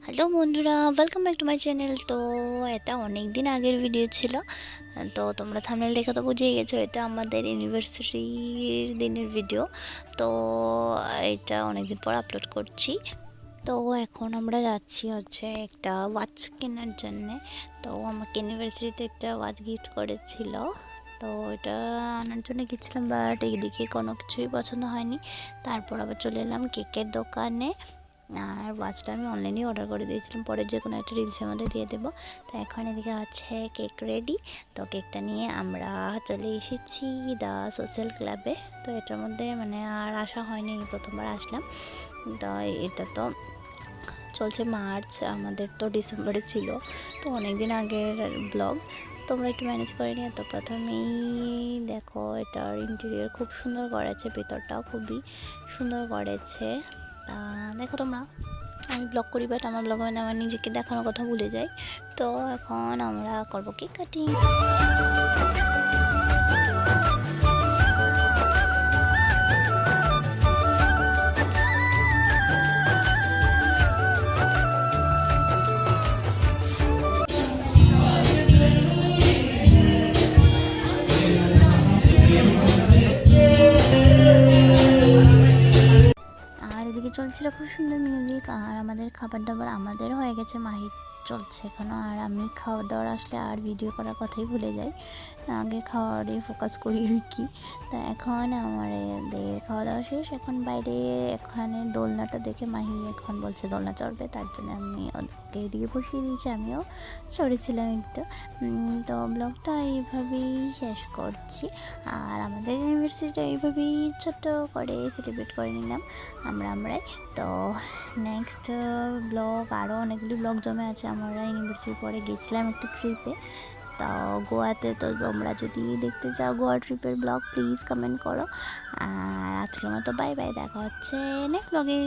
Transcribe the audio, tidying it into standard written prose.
Hello বন্ধুরা, welcome back to my channel. তো এটা অনেক দিন আগের ভিডিও ছিল। তো তোমরা থাম্বনেল দেখে তো বুঝেই গেছো এটা আমাদের ইউনিভার্সিটির দিনের ভিডিও। তো এটা অনেক দিন পর আপলোড করছি। তো এখন আমরা যাচ্ছি একটা ওয়াচ কেনার জন্যে। তো আমাকে ইউনিভার্সিটিতে একটা ওয়াচ গিফট করেছিল। তো এটা আনার জন্য গেছিলাম, বাট এইদিকে কোনো কিছুই পছন্দ হয়নি। তারপর আবার চলে এলাম কেকের দোকানে। আর ওয়াচটা আমি অনলাইনে অর্ডার করে দিয়েছিলাম, পরে যে কোনো একটা রিলসের মধ্যে দিয়ে দেবো। তো এখন এদিকে আছে কেক রেডি। তো কেকটা নিয়ে আমরা চলে এসেছি দ্য সোশ্যাল ক্লাবে। তো এটার মধ্যে আর আসা হয়নি, প্রথমবার আসলাম। তো এটা তো চলছে মার্চ, আমাদের তো ডিসেম্বরে ছিল। তো অনেক দিন আগের ব্লগ, তোমরা একটু ম্যানেজ করে নিও। তো প্রথমেই দেখো এটার ইন্টেরিয়র খুব সুন্দর করেছে, ভেতরটাও খুবই সুন্দর করেছে। দেখো তোমরা, আমি ব্লগ করি বাট আমার ব্লগ আমার নিজেকে দেখানোর কথা ভুলে যাই। তো এখন আমরা করবো কেক কাটিং। আর এদিকে চলছিল খুব সুন্দর মিউজিক। আর আমাদের খাবার দাবার আমাদের হয়ে গেছে, মাহির চলছে এখনো। আর আমি খাওয়া দাওয়ার আসলে আর ভিডিও করার কথাই ভুলে যাই, আগে খাওয়ারে ফোকাস করি আর কি। তা এখন আমাদের খাওয়া দাওয়া শেষ, এখন বাইরে এখানে দোলনাটা দেখে মাহি এখন বলছে দোলনা চড়বে, তার জন্য আমি ওকে এদিকে বসিয়ে দিয়েছি, আমিও চড়েছিলাম একটু। তো ব্লগটা এইভাবেই শেষ করছি। আর আমাদের ইউনিভার্সিটিটা এইভাবেই ছোট্ট করে সেলিব্রেট করে নিলাম আমরাই। তো নেক্সট ব্লগ, আরও অনেকগুলি ব্লগ জমে আছে। আমরা ইউনিভার্সিটির পরে গেছিলাম একটু ট্রিপে, তো গোয়াতে। তো তোমরা যদি দেখতে চাও গোয়া ট্রিপের ব্লগ, প্লিজ কমেন্ট করো। আর আজকের মতো বাই বাই, দেখা হচ্ছে নেক্সট ব্লগে।